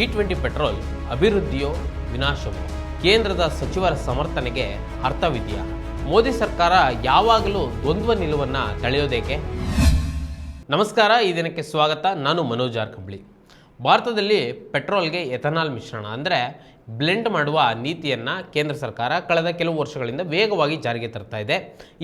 E20 petrol ಅಭಿವೃದ್ಧಿಯೋ ವಿನಾಶವೋ? ಕೇಂದ್ರದ ಸಚಿವರ ಸಮರ್ಥನೆಗೆ ಅರ್ಥವಿದೆಯಾ? ಮೋದಿ ಸರ್ಕಾರ ಯಾವಾಗಲೂ ದ್ವಂದ್ವ ನಿಲುವನ್ನು ತಳೆಯೋದೇಕೆ? ನಮಸ್ಕಾರ, ಈ ದಿನಕ್ಕೆ ಸ್ವಾಗತ. ನಾನು ಮನೋಜ್ ಜಾರ್ಕಂಬ್ಳಿ. ಭಾರತದಲ್ಲಿ ಪೆಟ್ರೋಲ್ಗೆ ಎಥನಾಲ್ ಮಿಶ್ರಣ ಅಂದರೆ ಬ್ಲೆಂಡ್ ಮಾಡುವ ನೀತಿಯನ್ನು ಕೇಂದ್ರ ಸರ್ಕಾರ ಕಳೆದ ಕೆಲವು ವರ್ಷಗಳಿಂದ ವೇಗವಾಗಿ ಜಾರಿಗೆ ತರ್ತಾ ಇದೆ.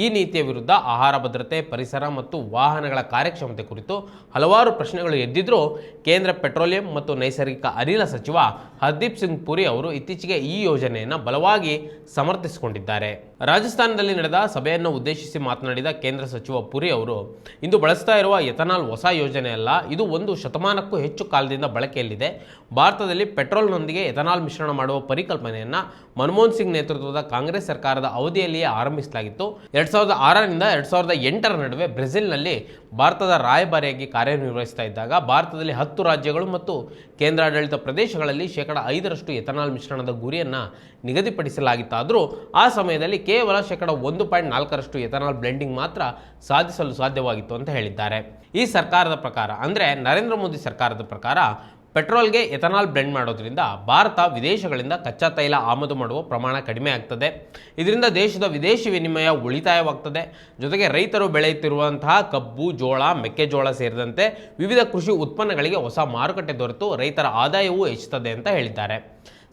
ಈ ನೀತಿಯ ವಿರುದ್ಧ ಆಹಾರ ಭದ್ರತೆ, ಪರಿಸರ ಮತ್ತು ವಾಹನಗಳ ಕಾರ್ಯಕ್ಷಮತೆ ಕುರಿತು ಹಲವಾರು ಪ್ರಶ್ನೆಗಳು ಎದ್ದಿದ್ರೂ ಕೇಂದ್ರ ಪೆಟ್ರೋಲಿಯಂ ಮತ್ತು ನೈಸರ್ಗಿಕ ಅನಿಲ ಸಚಿವ ಹರ್ದೀಪ್ ಸಿಂಗ್ ಪುರಿ ಅವರು ಇತ್ತೀಚೆಗೆ ಈ ಯೋಜನೆಯನ್ನು ಬಲವಾಗಿ ಸಮರ್ಥಿಸಿಕೊಂಡಿದ್ದಾರೆ. ರಾಜಸ್ಥಾನದಲ್ಲಿ ನಡೆದ ಸಭೆಯನ್ನು ಉದ್ದೇಶಿಸಿ ಮಾತನಾಡಿದ ಕೇಂದ್ರ ಸಚಿವ ಪುರಿ ಅವರು, ಇಂದು ಬಳಸ್ತಾ ಇರುವ ಎಥನಾಲ್ ಹೊಸ ಯೋಜನೆ ಅಲ್ಲ, ಇದು ಒಂದು ಶತಮಾನಕ್ಕೂ ಹೆಚ್ಚು ಕಾಲದಿಂದ ಬಳಕೆಯಲ್ಲಿದೆ. ಭಾರತದಲ್ಲಿ ಪೆಟ್ರೋಲ್ನೊಂದಿಗೆ ಎಥನಾಲ್ ಮಿಶ್ರಣ ಮಾಡುವ ಪರಿಕಲ್ಪನೆಯನ್ನು ಮನಮೋಹನ್ ಸಿಂಗ್ ನೇತೃತ್ವದ ಕಾಂಗ್ರೆಸ್ ಸರ್ಕಾರದ ಅವಧಿಯಲ್ಲಿಯೇ ಆರಂಭಿಸಲಾಗಿತ್ತು. 2006ರಿಂದ 2008ರ ನಡುವೆ ಬ್ರೆಜಿಲ್ನಲ್ಲಿ ಭಾರತದ ರಾಯಭಾರಿಯಾಗಿ ಕಾರ್ಯನಿರ್ವಹಿಸ್ತಾ ಇದ್ದಾಗ ಭಾರತದಲ್ಲಿ 10 ರಾಜ್ಯಗಳು ಮತ್ತು ಕೇಂದ್ರಾಡಳಿತ ಪ್ರದೇಶಗಳಲ್ಲಿ 5% ಎಥನಾಲ್ ಮಿಶ್ರಣದ ಗುರಿಯನ್ನು ನಿಗದಿಪಡಿಸಲಾಗಿತ್ತಾದರೂ ಆ ಸಮಯದಲ್ಲಿ ಕೇವಲ 1.4% ಎಥನಾಲ್ ಬ್ಲೆಂಡಿಂಗ್ ಮಾತ್ರ ಸಾಧಿಸಲು ಸಾಧ್ಯವಾಗಿತ್ತು ಅಂತ ಹೇಳಿದ್ದಾರೆ. ಈ ಸರ್ಕಾರದ ಪ್ರಕಾರ, ಅಂದರೆ ನರೇಂದ್ರ ಮೋದಿ ಸರ್ಕಾರದ ಪ್ರಕಾರ, ಪೆಟ್ರೋಲ್ಗೆ ಎಥನಾಲ್ ಬ್ಲೆಂಡ್ ಮಾಡೋದ್ರಿಂದ ಭಾರತ ವಿದೇಶಗಳಿಂದ ಕಚ್ಚಾ ತೈಲ ಆಮದು ಮಾಡುವ ಪ್ರಮಾಣ ಕಡಿಮೆ ಆಗ್ತದೆ. ಇದರಿಂದ ದೇಶದ ವಿದೇಶಿ ವಿನಿಮಯ ಉಳಿತಾಯವಾಗ್ತದೆ. ಜೊತೆಗೆ ರೈತರು ಬೆಳೆಯುತ್ತಿರುವಂತಹ ಕಬ್ಬು, ಜೋಳ, ಮೆಕ್ಕೆಜೋಳ ಸೇರಿದಂತೆ ವಿವಿಧ ಕೃಷಿ ಉತ್ಪನ್ನಗಳಿಗೆ ಹೊಸ ಮಾರುಕಟ್ಟೆ ದೊರೆತು ರೈತರ ಆದಾಯವೂ ಹೆಚ್ಚುತ್ತದೆ ಅಂತ ಹೇಳಿದ್ದಾರೆ.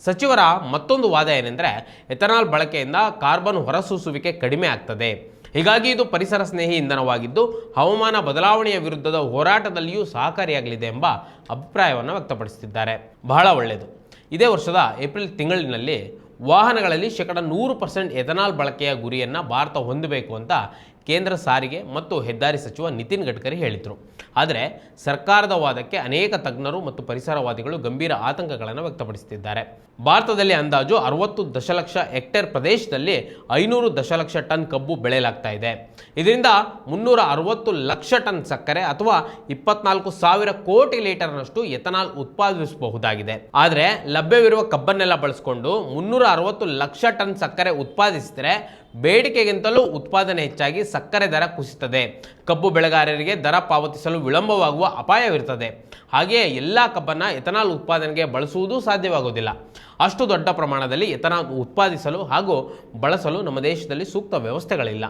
ಸಚಿವರ ಮತ್ತೊಂದು ವಾದ ಏನೆಂದರೆ, ಎಥನಾಲ್ ಬಳಕೆಯಿಂದ ಕಾರ್ಬನ್ ಹೊರಸೂಸುವಿಕೆ ಕಡಿಮೆ ಆಗ್ತದೆ. ಹೀಗಾಗಿ ಇದು ಪರಿಸರ ಸ್ನೇಹಿ ಇಂಧನವಾಗಿದ್ದು ಹವಾಮಾನ ಬದಲಾವಣೆಯ ವಿರುದ್ಧದ ಹೋರಾಟದಲ್ಲಿಯೂ ಸಹಕಾರಿಯಾಗಲಿದೆ ಎಂಬ ಅಭಿಪ್ರಾಯವನ್ನು ವ್ಯಕ್ತಪಡಿಸುತ್ತಿದ್ದಾರೆ. ಬಹಳ ಒಳ್ಳೆಯದು. ಇದೇ ವರ್ಷದ ಏಪ್ರಿಲ್ ತಿಂಗಳಿನಲ್ಲಿ ವಾಹನಗಳಲ್ಲಿ 100% ಎಥನಾಲ್ ಬಳಕೆಯ ಗುರಿಯನ್ನು ಭಾರತ ಹೊಂದಬೇಕು ಅಂತ ಕೇಂದ್ರ ಸಾರಿಗೆ ಮತ್ತು ಹೆದ್ದಾರಿ ಸಚಿವ ನಿತಿನ್ ಗಡ್ಕರಿ ಹೇಳಿದರು. ಆದರೆ ಸರ್ಕಾರದ ವಾದಕ್ಕೆ ಅನೇಕ ತಜ್ಞರು ಮತ್ತು ಪರಿಸರವಾದಿಗಳು ಗಂಭೀರ ಆತಂಕಗಳನ್ನು ವ್ಯಕ್ತಪಡಿಸುತ್ತಿದ್ದಾರೆ. ಭಾರತದಲ್ಲಿ ಅಂದಾಜು 60 ದಶಲಕ್ಷ ಹೆಕ್ಟೇರ್ ಪ್ರದೇಶದಲ್ಲಿ 500 ದಶಲಕ್ಷ ಟನ್ ಕಬ್ಬು ಬೆಳೆಯಲಾಗ್ತಾ ಇದೆ. ಇದರಿಂದ 360 ಲಕ್ಷ ಟನ್ ಸಕ್ಕರೆ ಅಥವಾ 24,000 ಕೋಟಿ ಲೀಟರ್ನಷ್ಟು ಎಥನಾಲ್ ಉತ್ಪಾದಿಸಬಹುದಾಗಿದೆ. ಆದರೆ ಲಭ್ಯವಿರುವ ಕಬ್ಬನ್ನೆಲ್ಲ ಬಳಸಿಕೊಂಡು 360 ಲಕ್ಷ ಟನ್ ಸಕ್ಕರೆ ಉತ್ಪಾದಿಸಿದರೆ ಬೇಡಿಕೆಗಿಂತಲೂ ಉತ್ಪಾದನೆ ಹೆಚ್ಚಾಗಿ ಸಕ್ಕರೆ ದರ ಕುಸಿತದೆ. ಕಬ್ಬು ಬೆಳೆಗಾರರಿಗೆ ದರ ಪಾವತಿಸಲು ವಿಳಂಬವಾಗುವ ಅಪಾಯವಿರುತ್ತದೆ. ಹಾಗೆಯೇ ಎಲ್ಲ ಕಬ್ಬನ್ನು ಎಥನಾಲ್ ಉತ್ಪಾದನೆಗೆ ಬಳಸುವುದೂ ಸಾಧ್ಯವಾಗುವುದಿಲ್ಲ. ಅಷ್ಟು ದೊಡ್ಡ ಪ್ರಮಾಣದಲ್ಲಿ ಎಥನಾಲ್ ಉತ್ಪಾದಿಸಲು ಹಾಗೂ ಬಳಸಲು ನಮ್ಮ ದೇಶದಲ್ಲಿ ಸೂಕ್ತ ವ್ಯವಸ್ಥೆಗಳಿಲ್ಲ.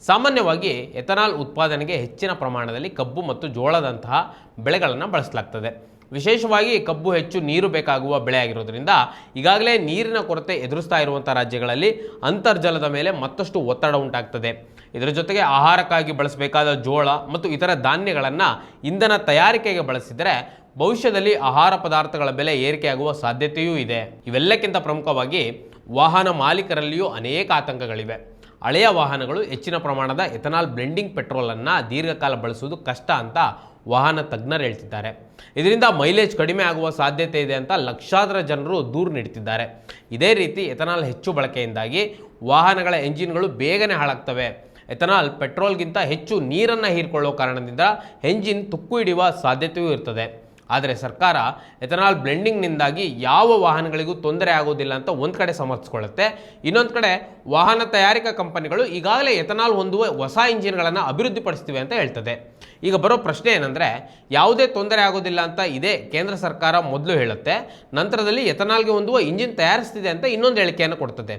ಸಾಮಾನ್ಯವಾಗಿ ಎಥನಾಲ್ ಉತ್ಪಾದನೆಗೆ ಹೆಚ್ಚಿನ ಪ್ರಮಾಣದಲ್ಲಿ ಕಬ್ಬು ಮತ್ತು ಜೋಳದಂತಹ ಬೆಳೆಗಳನ್ನು ಬಳಸಲಾಗ್ತದೆ. ವಿಶೇಷವಾಗಿ ಕಬ್ಬು ಹೆಚ್ಚು ನೀರು ಬೇಕಾಗುವ ಬೆಳೆಯಾಗಿರೋದ್ರಿಂದ ಈಗಾಗಲೇ ನೀರಿನ ಕೊರತೆ ಎದುರಿಸ್ತಾ ಇರುವಂಥ ರಾಜ್ಯಗಳಲ್ಲಿ ಅಂತರ್ಜಲದ ಮೇಲೆ ಮತ್ತಷ್ಟು ಒತ್ತಡ ಉಂಟಾಗ್ತದೆ. ಇದರ ಜೊತೆಗೆ ಆಹಾರಕ್ಕಾಗಿ ಬಳಸಬೇಕಾದ ಜೋಳ ಮತ್ತು ಇತರ ಧಾನ್ಯಗಳನ್ನು ಇಂಧನ ತಯಾರಿಕೆಗೆ ಬಳಸಿದರೆ ಭವಿಷ್ಯದಲ್ಲಿ ಆಹಾರ ಪದಾರ್ಥಗಳ ಬೆಲೆ ಏರಿಕೆಯಾಗುವ ಸಾಧ್ಯತೆಯೂ ಇದೆ. ಇವೆಲ್ಲಕ್ಕಿಂತ ಪ್ರಮುಖವಾಗಿ ವಾಹನ ಮಾಲೀಕರಲ್ಲಿಯೂ ಅನೇಕ ಆತಂಕಗಳಿವೆ. ಹಳೆಯ ವಾಹನಗಳು ಹೆಚ್ಚಿನ ಪ್ರಮಾಣದ ಎಥನಾಲ್ ಬ್ಲೆಂಡಿಂಗ್ ಪೆಟ್ರೋಲನ್ನು ದೀರ್ಘಕಾಲ ಬಳಸುವುದು ಕಷ್ಟ ಅಂತ ವಾಹನ ತಜ್ಞರು ಹೇಳ್ತಿದ್ದಾರೆ. ಇದರಿಂದ ಮೈಲೇಜ್ ಕಡಿಮೆ ಆಗುವ ಸಾಧ್ಯತೆ ಇದೆ ಅಂತ ಲಕ್ಷಾಂತರ ಜನರು ದೂರು ನೀಡುತ್ತಿದ್ದಾರೆ. ಇದೇ ರೀತಿ ಎಥನಾಲ್ ಹೆಚ್ಚು ಬಳಕೆಯಿಂದಾಗಿ ವಾಹನಗಳ ಎಂಜಿನ್ಗಳು ಬೇಗನೆ ಹಾಳಾಗ್ತವೆ. ಎಥನಾಲ್ ಪೆಟ್ರೋಲ್ಗಿಂತ ಹೆಚ್ಚು ನೀರನ್ನು ಹೀರಿಕೊಳ್ಳುವ ಕಾರಣದಿಂದ ಎಂಜಿನ್ ತುಕ್ಕು ಹಿಡಿಯುವ ಸಾಧ್ಯತೆಯೂ ಇರ್ತದೆ. ಆದರೆ ಸರ್ಕಾರ ಎಥನಾಲ್ ಬ್ಲೆಂಡಿಂಗ್ನಿಂದಾಗಿ ಯಾವ ವಾಹನಗಳಿಗೂ ತೊಂದರೆ ಆಗೋದಿಲ್ಲ ಅಂತ ಒಂದು ಕಡೆ ಸಮರ್ಥಿಸಿಕೊಳ್ಳುತ್ತೆ. ಇನ್ನೊಂದು ಕಡೆ ವಾಹನ ತಯಾರಿಕಾ ಕಂಪನಿಗಳು ಈಗಾಗಲೇ ಎಥನಾಲ್ ಹೊಂದುವ ಹೊಸ ಇಂಜಿನ್ಗಳನ್ನು ಅಭಿವೃದ್ಧಿಪಡಿಸ್ತಿವೆ ಅಂತ ಹೇಳ್ತದೆ. ಈಗ ಬರೋ ಪ್ರಶ್ನೆ ಏನಂದರೆ, ಯಾವುದೇ ತೊಂದರೆ ಆಗೋದಿಲ್ಲ ಅಂತ ಇದೇ ಕೇಂದ್ರ ಸರ್ಕಾರ ಮೊದಲು ಹೇಳುತ್ತೆ, ನಂತರದಲ್ಲಿ ಎಥನಾಲ್ಗೆ ಹೊಂದುವ ಇಂಜಿನ್ ತಯಾರಿಸ್ತಿದೆ ಅಂತ ಇನ್ನೊಂದು ಹೇಳಿಕೆಯನ್ನು ಕೊಡ್ತದೆ.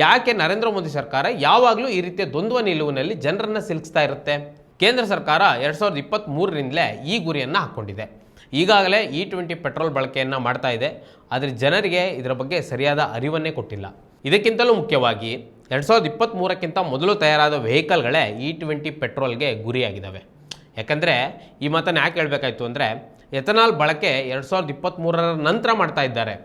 ಯಾಕೆ ನರೇಂದ್ರ ಮೋದಿ ಸರ್ಕಾರ ಯಾವಾಗಲೂ ಈ ರೀತಿಯ ದ್ವಂದ್ವ ನಿಲುವಿನಲ್ಲಿ ಜನರನ್ನು ಸಿಲುಕಿಸ್ತಾ ಇರುತ್ತೆ? ಕೇಂದ್ರ ಸರ್ಕಾರ 2023ರಿಂದಲೇ ಈ ಗುರಿಯನ್ನು ಹಾಕ್ಕೊಂಡಿದೆ. ಈಗಾಗಲೇ E20 ಪೆಟ್ರೋಲ್ ಬಳಕೆಯನ್ನು ಮಾಡ್ತಾ ಇದೆ. ಆದರೆ ಜನರಿಗೆ ಇದರ ಬಗ್ಗೆ ಸರಿಯಾದ ಅರಿವನ್ನೇ ಕೊಟ್ಟಿಲ್ಲ. ಇದಕ್ಕಿಂತಲೂ ಮುಖ್ಯವಾಗಿ 2023ಕ್ಕಿಂತ ಮೊದಲು ತಯಾರಾದ ವೆಹಿಕಲ್ಗಳೇ E20 ಪೆಟ್ರೋಲ್ಗೆ ಗುರಿಯಾಗಿದ್ದಾವೆ. ಯಾಕಂದರೆ ಈ ಮಾತನ್ನು ಯಾಕೆ ಹೇಳಬೇಕಾಯ್ತು ಅಂದರೆ, ಎಥನಾಲ್ ಬಳಕೆ 2023ರ ನಂತರ ಮಾಡ್ತಾ ಇದ್ದಾರೆ.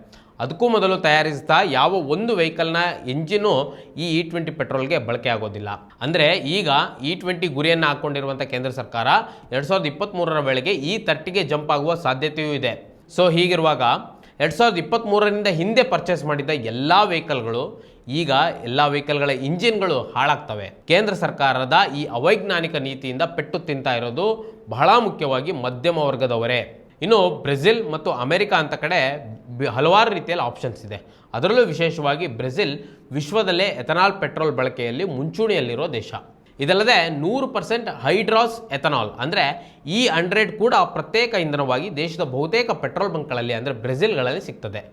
ಅದಕ್ಕೂ ಮೊದಲು ತಯಾರಿಸಿದ ಯಾವ ಒಂದು ವೆಹಿಕಲ್ನ ಎಂಜಿನು ಈ E20 ಪೆಟ್ರೋಲ್ಗೆ ಬಳಕೆ ಆಗೋದಿಲ್ಲ. ಅಂದರೆ ಈಗ E20 ಗುರಿಯನ್ನು ಹಾಕ್ಕೊಂಡಿರುವಂಥ ಕೇಂದ್ರ ಸರ್ಕಾರ 2023ರ ವೇಳೆಗೆ E30ಗೆ ಜಂಪ್ ಆಗುವ ಸಾಧ್ಯತೆಯೂ ಇದೆ. ಸೊ ಹೀಗಿರುವಾಗ 2023ರಿಂದ ಹಿಂದೆ ಪರ್ಚೇಸ್ ಮಾಡಿದ ಎಲ್ಲ ವೆಹಿಕಲ್ಗಳು ಈಗ ಎಲ್ಲ ವೆಹಿಕಲ್ಗಳ ಇಂಜಿನ್ಗಳು ಹಾಳಾಗ್ತವೆ. ಕೇಂದ್ರ ಸರ್ಕಾರದ ಈ ಅವೈಜ್ಞಾನಿಕ ನೀತಿಯಿಂದ ಪೆಟ್ಟು ತಿಂತಾ ಇರೋದು ಬಹಳ ಮುಖ್ಯವಾಗಿ ಮಧ್ಯಮ ವರ್ಗದವರೇ. ಇನ್ನು ಬ್ರೆಜಿಲ್ ಮತ್ತು ಅಮೆರಿಕ ಅಂತ ಕಡೆ ಹಲವಾರು ರೀತಿಯಲ್ಲಿ ಆಪ್ಷನ್ಸ್ ಇದೆ. ಅದರಲ್ಲೂ ವಿಶೇಷವಾಗಿ ಬ್ರೆಜಿಲ್ ವಿಶ್ವದಲ್ಲೇ ಎಥನಾಲ್ ಪೆಟ್ರೋಲ್ ಬಳಕೆಯಲ್ಲಿ ಮುಂಚೂಣಿಯಲ್ಲಿರೋ ದೇಶ. ಇದಲ್ಲದೆ 100% ಹೈಡ್ರಾಸ್ ಎಥನಾಲ್ ಅಂದರೆ E100 ಕೂಡ ಪ್ರತ್ಯೇಕ ಇಂಧನವಾಗಿ ದೇಶದ ಬಹುತೇಕ ಪೆಟ್ರೋಲ್ ಬಂಕ್ಗಳಲ್ಲಿ ಅಂದರೆ ಬ್ರೆಜಿಲ್ಗಳಲ್ಲಿ ಸಿಗ್ತದೆ.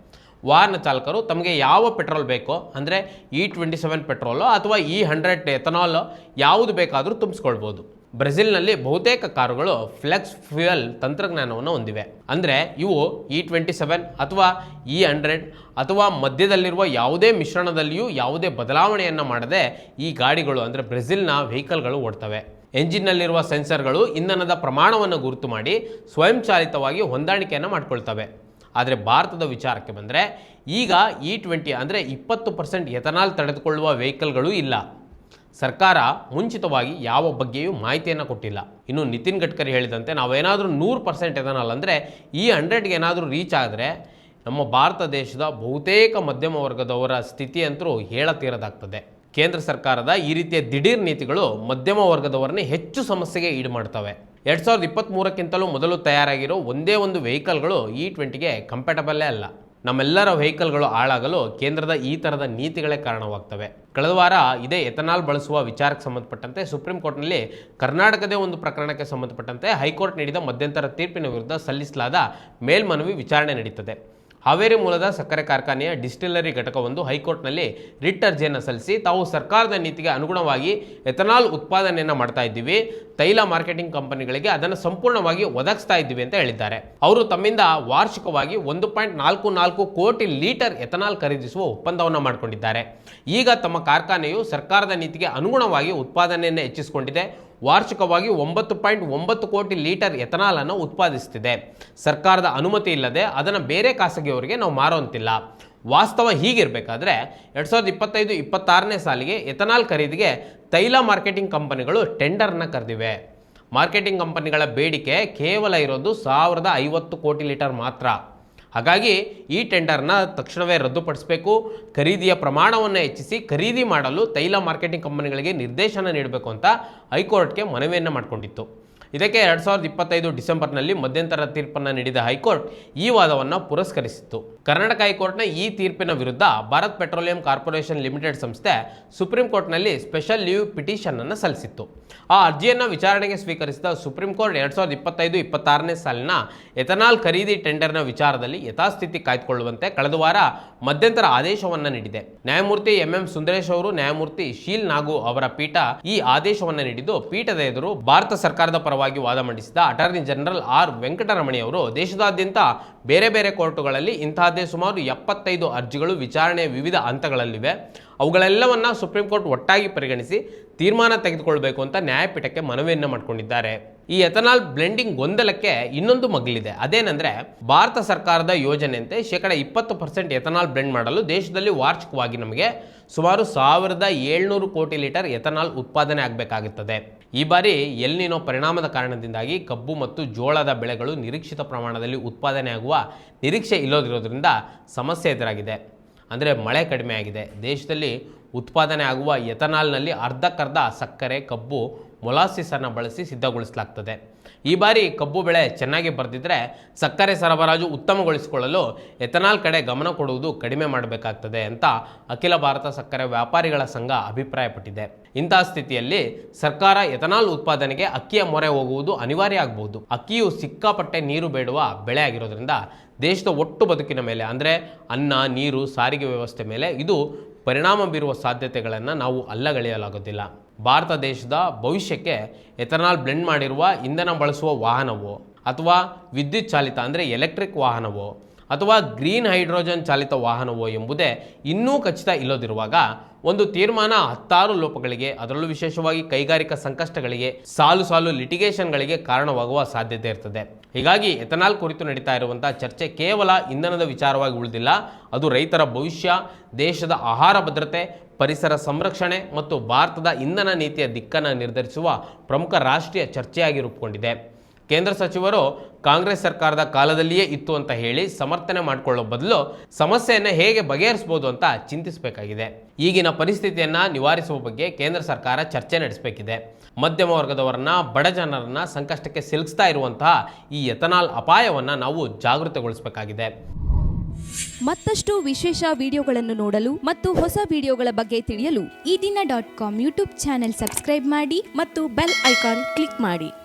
ವಾಹನ ಚಾಲಕರು ತಮಗೆ ಯಾವ ಪೆಟ್ರೋಲ್ ಬೇಕೋ ಅಂದರೆ E27 ಪೆಟ್ರೋಲು ಅಥವಾ E100 ಎಥನಾಲ್ ಯಾವುದು ಬೇಕಾದರೂ ತುಂಬಿಸ್ಕೊಳ್ಬೋದು. ಬ್ರೆಜಿಲ್ನಲ್ಲಿ ಬಹುತೇಕ ಕಾರುಗಳು ಫ್ಲೆಕ್ಸ್ ಫ್ಯೂಯಲ್ ತಂತ್ರಜ್ಞಾನವನ್ನು ಹೊಂದಿವೆ. ಅಂದರೆ ಇವು E27 ಅಥವಾ E100 ಅಥವಾ ಮಧ್ಯದಲ್ಲಿರುವ ಯಾವುದೇ ಮಿಶ್ರಣದಲ್ಲಿಯೂ ಯಾವುದೇ ಬದಲಾವಣೆಯನ್ನು ಮಾಡದೆ ಈ ಗಾಡಿಗಳು ಅಂದರೆ ಬ್ರೆಜಿಲ್ನ ವೆಹಿಕಲ್ಗಳು ಓಡ್ತವೆ. ಎಂಜಿನ್ನಲ್ಲಿರುವ ಸೆನ್ಸರ್ಗಳು ಇಂಧನದ ಪ್ರಮಾಣವನ್ನು ಗುರುತು ಮಾಡಿ ಸ್ವಯಂಚಾಲಿತವಾಗಿ ಹೊಂದಾಣಿಕೆಯನ್ನು ಮಾಡಿಕೊಳ್ತವೆ. ಆದರೆ ಭಾರತದ ವಿಚಾರಕ್ಕೆ ಬಂದರೆ ಈಗ E20 ಅಂದರೆ 20% ಎಥನಾಲ್ ತಡೆದುಕೊಳ್ಳುವ ವೆಹಿಕಲ್ಗಳೂ ಇಲ್ಲ. ಸರ್ಕಾರ ಮುಂಚಿತವಾಗಿ ಯಾವ ಬಗ್ಗೆಯೂ ಮಾಹಿತಿಯನ್ನು ಕೊಟ್ಟಿಲ್ಲ. ಇನ್ನು ನಿತಿನ್ ಗಡ್ಕರಿ ಹೇಳಿದಂತೆ ನಾವೇನಾದರೂ 100% ಎಥನಾಲ್ ಅಂದರೆ E100ಗೆ ಏನಾದರೂ ರೀಚ್ ಆದರೆ ನಮ್ಮ ಭಾರತ ದೇಶದ ಬಹುತೇಕ ಮಧ್ಯಮ ವರ್ಗದವರ ಸ್ಥಿತಿಯಂತರೂ ಹೇಳತೀರದಾಗ್ತದೆ. ಕೇಂದ್ರ ಸರ್ಕಾರದ ಈ ರೀತಿಯ ದಿಢೀರ್ ನೀತಿಗಳು ಮಧ್ಯಮ ವರ್ಗದವರನ್ನೇ ಹೆಚ್ಚು ಸಮಸ್ಯೆಗೆ ಈಡು ಮಾಡ್ತವೆ. 2023ಕ್ಕಿಂತಲೂ ಮೊದಲು ತಯಾರಾಗಿರೋ ಒಂದೇ ಒಂದು ವೆಹಿಕಲ್ಗಳು E20ಗೆ ಕಂಪ್ಯಾಟಬಲ್ಲೇ ಅಲ್ಲ. ನಮ್ಮೆಲ್ಲರ ವೆಹಿಕಲ್ಗಳು ಹಾಳಾಗಲು ಕೇಂದ್ರದ ಈ ಥರದ ನೀತಿಗಳೇ ಕಾರಣವಾಗ್ತವೆ. ಕಳೆದ ವಾರ ಇದೇ ಎಥನಾಲ್ ಬಳಸುವ ವಿಚಾರಕ್ಕೆ ಸಂಬಂಧಪಟ್ಟಂತೆ ಸುಪ್ರೀಂ ಕೋರ್ಟ್ನಲ್ಲಿ ಕರ್ನಾಟಕದೇ ಒಂದು ಪ್ರಕರಣಕ್ಕೆ ಸಂಬಂಧಪಟ್ಟಂತೆ ಹೈಕೋರ್ಟ್ ನೀಡಿದ ಮಧ್ಯಂತರ ತೀರ್ಪಿನ ವಿರುದ್ಧ ಸಲ್ಲಿಸಲಾದ ಮೇಲ್ಮನವಿ ವಿಚಾರಣೆ ನಡೀತದೆ. ಹಾವೇರಿ ಮೂಲದ ಸಕ್ಕರೆ ಕಾರ್ಖಾನೆಯ ಡಿಸ್ಟಿಲರಿ ಘಟಕವೊಂದು ಹೈಕೋರ್ಟ್ನಲ್ಲಿ ರಿಟ್ ಅರ್ಜಿಯನ್ನು ಸಲ್ಲಿಸಿ ತಾವು ಸರ್ಕಾರದ ನೀತಿಗೆ ಅನುಗುಣವಾಗಿ ಎಥನಾಲ್ ಉತ್ಪಾದನೆಯನ್ನು ಮಾಡ್ತಾ ಇದ್ದೀವಿ, ತೈಲ ಮಾರ್ಕೆಟಿಂಗ್ ಕಂಪನಿಗಳಿಗೆ ಅದನ್ನು ಸಂಪೂರ್ಣವಾಗಿ ಒದಗಿಸ್ತಾ ಇದ್ದೀವಿ ಅಂತ ಹೇಳಿದ್ದಾರೆ. ಅವರು ತಮ್ಮಿಂದ ವಾರ್ಷಿಕವಾಗಿ 1.44 ಕೋಟಿ ಲೀಟರ್ ಎಥನಾಲ್ ಖರೀದಿಸುವ ಒಪ್ಪಂದವನ್ನು ಮಾಡಿಕೊಂಡಿದ್ದಾರೆ. ಈಗ ತಮ್ಮ ಕಾರ್ಖಾನೆಯು ಸರ್ಕಾರದ ನೀತಿಗೆ ಅನುಗುಣವಾಗಿ ಉತ್ಪಾದನೆಯನ್ನು ಹೆಚ್ಚಿಸಿಕೊಂಡಿದೆ. ವಾರ್ಷಿಕವಾಗಿ 9.9 ಕೋಟಿ ಲೀಟರ್ ಎಥನಾಲ್ ಅನ್ನು ಉತ್ಪಾದಿಸುತ್ತಿದೆ. ಸರ್ಕಾರದ ಅನುಮತಿ ಇಲ್ಲದೆ ಅದನ್ನು ಬೇರೆ ಖಾಸಗಿಯವರಿಗೆ ನಾವು ಮಾರುವಂತಿಲ್ಲ. ವಾಸ್ತವ ಹೀಗಿರಬೇಕಾದ್ರೆ 2025-26ನೇ ಸಾಲಿಗೆ ಎಥನಾಲ್ ಖರೀದಿಗೆ ತೈಲ ಮಾರ್ಕೆಟಿಂಗ್ ಕಂಪನಿಗಳು ಟೆಂಡರ್ನ ಕರೆದಿವೆ. ಮಾರ್ಕೆಟಿಂಗ್ ಕಂಪನಿಗಳ ಬೇಡಿಕೆ ಕೇವಲ ಇರೋದು 1050 ಕೋಟಿ ಲೀಟರ್ ಮಾತ್ರ. ಹಾಗಾಗಿ ಈ ಟೆಂಡರ್ನ ತಕ್ಷಣವೇ ರದ್ದುಪಡಿಸಬೇಕು, ಖರೀದಿಯ ಪ್ರಮಾಣವನ್ನು ಹೆಚ್ಚಿಸಿ ಖರೀದಿ ಮಾಡಲು ತೈಲ ಮಾರ್ಕೆಟಿಂಗ್ ಕಂಪನಿಗಳಿಗೆ ನಿರ್ದೇಶನ ನೀಡಬೇಕು ಅಂತ ಹೈಕೋರ್ಟ್ಗೆ ಮನವಿಯನ್ನು ಮಾಡಿಕೊಂಡಿತ್ತು. ಇದಕ್ಕೆ 2025 ಡಿಸೆಂಬರ್ನಲ್ಲಿ ಮಧ್ಯಂತರ ತೀರ್ಪನ್ನು ನೀಡಿದ ಹೈಕೋರ್ಟ್ ಈ ವಾದವನ್ನು ಪುರಸ್ಕರಿಸಿತ್ತು. ಕರ್ನಾಟಕ ಹೈಕೋರ್ಟ್ನ ಈ ತೀರ್ಪಿನ ವಿರುದ್ಧ ಭಾರತ್ ಪೆಟ್ರೋಲಿಯಂ ಕಾರ್ಪೊರೇಷನ್ ಲಿಮಿಟೆಡ್ ಸಂಸ್ಥೆ ಸುಪ್ರೀಂ ಕೋರ್ಟ್ನಲ್ಲಿ ಸ್ಪೆಷಲ್ ಲೀವ್ ಪಿಟಿಷನ್ ಅನ್ನು ಸಲ್ಲಿಸಿತ್ತು. ಆ ಅರ್ಜಿಯನ್ನು ವಿಚಾರಣೆಗೆ ಸ್ವೀಕರಿಸಿದ ಸುಪ್ರೀಂ ಕೋರ್ಟ್ 2025-26ನೇ ಸಾಲಿನ ಎಥನಾಲ್ ಖರೀದಿ ಟೆಂಡರ್ನ ವಿಚಾರದಲ್ಲಿ ಯಥಾಸ್ಥಿತಿ ಕಾಯ್ದುಕೊಳ್ಳುವಂತೆ ಕಳೆದ ವಾರ ಮಧ್ಯಂತರ ಆದೇಶವನ್ನು ನೀಡಿದೆ. ನ್ಯಾಯಮೂರ್ತಿ MM ಸುಂದರೇಶ್ ಅವರು, ನ್ಯಾಯಮೂರ್ತಿ ಶೀಲ್ ನಾಗು ಅವರ ಪೀಠ ಈ ಆದೇಶವನ್ನು ನೀಡಿದ್ದು, ಪೀಠದ ಎದುರು ಭಾರತ ಸರ್ಕಾರದ ಪರವಾಗಿ ವಾದ ಮಂಡಿಸಿದ ಅಟಾರ್ನಿ ಜನರಲ್ R ವೆಂಕಟರಮಣಿ ಅವರು ದೇಶದಾದ್ಯಂತ ಬೇರೆ ಬೇರೆ ಕೋರ್ಟುಗಳಲ್ಲಿ ಇಂತಹದ್ದೇ ಸುಮಾರು 75 ಅರ್ಜಿಗಳು ವಿಚಾರಣೆಯ ವಿವಿಧ ಹಂತಗಳಲ್ಲಿವೆ. ಅವುಗಳೆಲ್ಲವನ್ನ ಸುಪ್ರೀಂ ಕೋರ್ಟ್ ಒಟ್ಟಾಗಿ ಪರಿಗಣಿಸಿ ತೀರ್ಮಾನ ತೆಗೆದುಕೊಳ್ಳಬೇಕು ಅಂತ ನ್ಯಾಯಪೀಠಕ್ಕೆ ಮನವಿಯನ್ನು ಮಾಡಿಕೊಂಡಿದ್ದಾರೆ. ಈ ಎಥನಾಲ್ ಬ್ಲೆಂಡಿಂಗ್ ಗೊಂದಲಕ್ಕೆ ಇನ್ನೊಂದು ಮಗ್ಲಿದೆ. ಅದೇನೆಂದರೆ ಭಾರತ ಸರ್ಕಾರದ ಯೋಜನೆಯಂತೆ 20% ಎಥನಾಲ್ ಬ್ಲೆಂಡ್ ಮಾಡಲು ದೇಶದಲ್ಲಿ ವಾರ್ಷಿಕವಾಗಿ ನಮಗೆ ಸುಮಾರು 1700 ಕೋಟಿ ಲೀಟರ್ ಎಥನಾಲ್ ಉತ್ಪಾದನೆ ಆಗಬೇಕಾಗುತ್ತದೆ. ಈ ಬಾರಿ ಎಲ್ ನಿನೋ ಪರಿಣಾಮದ ಕಾರಣದಿಂದಾಗಿ ಕಬ್ಬು ಮತ್ತು ಜೋಳದ ಬೆಳೆಗಳು ನಿರೀಕ್ಷಿತ ಪ್ರಮಾಣದಲ್ಲಿ ಉತ್ಪಾದನೆ ಆಗುವ ನಿರೀಕ್ಷೆ ಇಲ್ಲದಿರೋದ್ರಿಂದ ಸಮಸ್ಯೆ ಎದುರಾಗಿದೆ. ಅಂದರೆ ಮಳೆ ಕಡಿಮೆ ಆಗಿದೆ. ದೇಶದಲ್ಲಿ ಉತ್ಪಾದನೆ ಆಗುವ ಎಥನಾಲ್ನಲ್ಲಿ ಅರ್ಧಕ್ಕರ್ಧ ಸಕ್ಕರೆ, ಕಬ್ಬು, ಮೊಲಾಸಿಸನ್ನು ಬಳಸಿ ಸಿದ್ಧಗೊಳಿಸಲಾಗ್ತದೆ. ಈ ಬಾರಿ ಕಬ್ಬು ಬೆಳೆ ಚೆನ್ನಾಗಿ ಬರೆದಿದ್ದರೆ ಸಕ್ಕರೆ ಸರಬರಾಜು ಉತ್ತಮಗೊಳಿಸಿಕೊಳ್ಳಲು ಎಥನಾಲ್ ಕಡೆ ಗಮನ ಕೊಡುವುದು ಕಡಿಮೆ ಮಾಡಬೇಕಾಗ್ತದೆ ಅಂತ ಅಖಿಲ ಭಾರತ ಸಕ್ಕರೆ ವ್ಯಾಪಾರಿಗಳ ಸಂಘ ಅಭಿಪ್ರಾಯಪಟ್ಟಿದೆ. ಇಂತಹ ಸ್ಥಿತಿಯಲ್ಲಿ ಸರ್ಕಾರ ಎಥನಾಲ್ ಉತ್ಪಾದನೆಗೆ ಅಕ್ಕಿಯ ಮೊರೆ ಹೋಗುವುದು ಅನಿವಾರ್ಯ ಆಗಬಹುದು. ಅಕ್ಕಿಯು ಸಿಕ್ಕಾಪಟ್ಟೆ ನೀರು ಬೇಡುವ ಬೆಳೆ ಆಗಿರೋದ್ರಿಂದ ದೇಶದ ಒಟ್ಟು ಬದುಕಿನ ಮೇಲೆ ಅಂದರೆ ಅನ್ನ, ನೀರು, ಸಾರಿಗೆ ವ್ಯವಸ್ಥೆ ಮೇಲೆ ಇದು ಪರಿಣಾಮ ಬೀರುವ ಸಾಧ್ಯತೆಗಳನ್ನು ನಾವು ಅಲ್ಲಗಳೆಯಲಾಗೋದಿಲ್ಲ. ಭಾರತ ದೇಶದ ಭವಿಷ್ಯಕ್ಕೆ ಎಥನಾಲ್ ಬ್ಲೆಂಡ್ ಮಾಡಿರುವ ಇಂಧನ ಬಳಸುವ ವಾಹನವೋ ಅಥವಾ ವಿದ್ಯುತ್ ಚಾಲಿತ ಅಂದರೆ ಎಲೆಕ್ಟ್ರಿಕ್ ವಾಹನವೋ ಅಥವಾ ಗ್ರೀನ್ ಹೈಡ್ರೋಜನ್ ಚಾಲಿತ ವಾಹನವೋ ಎಂಬುದೇ ಇನ್ನೂ ಖಚಿತ ಇಲ್ಲದಿರುವಾಗ ಒಂದು ತೀರ್ಮಾನ 10 ಲೋಪಗಳಿಗೆ, ಅದರಲ್ಲೂ ವಿಶೇಷವಾಗಿ ಕೈಗಾರಿಕಾ ಸಂಕಷ್ಟಗಳಿಗೆ, ಸಾಲು ಸಾಲು ಲಿಟಿಗೇಷನ್ಗಳಿಗೆ ಕಾರಣವಾಗುವ ಸಾಧ್ಯತೆ ಇರ್ತದೆ. ಹೀಗಾಗಿ ಎಥನಾಲ್ ಕುರಿತು ನಡೀತಾ ಇರುವಂತಹ ಚರ್ಚೆ ಕೇವಲ ಇಂಧನದ ವಿಚಾರವಾಗಿ ಉಳಿದಿಲ್ಲ. ಅದು ರೈತರ ಭವಿಷ್ಯ, ದೇಶದ ಆಹಾರ ಭದ್ರತೆ, ಪರಿಸರ ಸಂರಕ್ಷಣೆ ಮತ್ತು ಭಾರತದ ಇಂಧನ ನೀತಿಯ ದಿಕ್ಕನ್ನು ನಿರ್ಧರಿಸುವ ಪ್ರಮುಖ ರಾಷ್ಟ್ರೀಯ ಚರ್ಚೆಯಾಗಿ ರೂಪುಗೊಂಡಿದೆ. ಕೇಂದ್ರ ಸಚಿವರು ಕಾಂಗ್ರೆಸ್ ಸರ್ಕಾರದ ಕಾಲದಲ್ಲಿಯೇ ಇತ್ತು ಅಂತ ಹೇಳಿ ಸಮರ್ಥನೆ ಮಾಡಿಕೊಳ್ಳೋ ಬದಲು ಸಮಸ್ಯೆಯನ್ನು ಹೇಗೆ ಬಗೆಹರಿಸಬಹುದು ಅಂತ ಚಿಂತಿಸಬೇಕಾಗಿದೆ. ಈಗಿನ ಪರಿಸ್ಥಿತಿಯನ್ನು ನಿವಾರಿಸುವ ಬಗ್ಗೆ ಕೇಂದ್ರ ಸರ್ಕಾರ ಚರ್ಚೆ ನಡೆಸಬೇಕಿದೆ. ಮಧ್ಯಮ ವರ್ಗದವರನ್ನ, ಬಡ ಜನರನ್ನ ಸಂಕಷ್ಟಕ್ಕೆ ಸಿಲುಕಿಸ್ತಾ ಇರುವಂತಹ ಈ ಎಥನಾಲ್ ಅಪಾಯವನ್ನು ನಾವು ಜಾಗೃತಗೊಳಿಸಬೇಕಾಗಿದೆ. ಮತ್ತಷ್ಟು ವಿಶೇಷ ವಿಡಿಯೋಗಳನ್ನು ನೋಡಲು ಮತ್ತು ಹೊಸ ವಿಡಿಯೋಗಳ ಬಗ್ಗೆ ತಿಳಿಯಲು ಈ ದಿನ .com ಯೂಟ್ಯೂಬ್ ಚಾನೆಲ್ ಸಬ್ಸ್ಕ್ರೈಬ್ ಮಾಡಿ ಮತ್ತು ಬೆಲ್ ಐಕಾನ್ ಕ್ಲಿಕ್ ಮಾಡಿ.